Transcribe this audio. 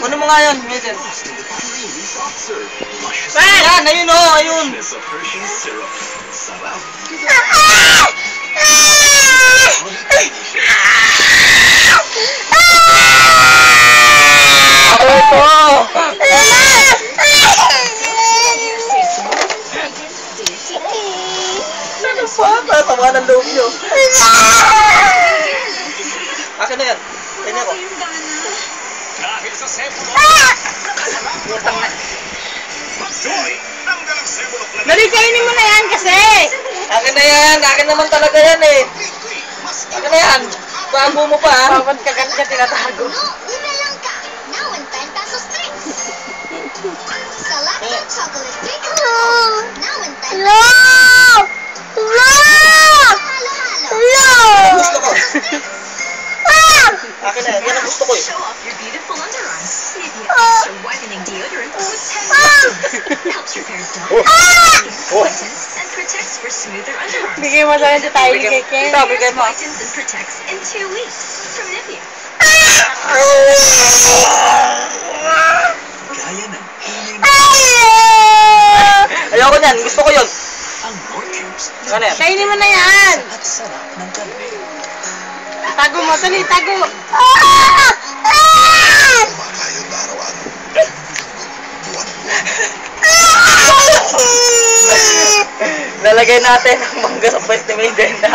Ano mo nga yun, Mason? Yan, ayun o, ayun. Ako ito. Ano ba? Tama ng loob nyo. Akin na yan. Kanya ko. Utang na. Dali, kainin mo na yan kasi. Akin na yan. Akin naman talaga yan eh. Akin na yan. Bago mo pa ha. Babat ka ka tinatago. Gusto ko. Akin na yan. Yan ang gusto ko eh. Bigay mo sa akin sa tayo, Keke. Ito, bigay mo. Ayoko niyan. Gusto ko yun. Ano yan? Kainin mo na yan. Tago mo, dali, tago. Lalagay natin ang mangga sa pwede may ganda.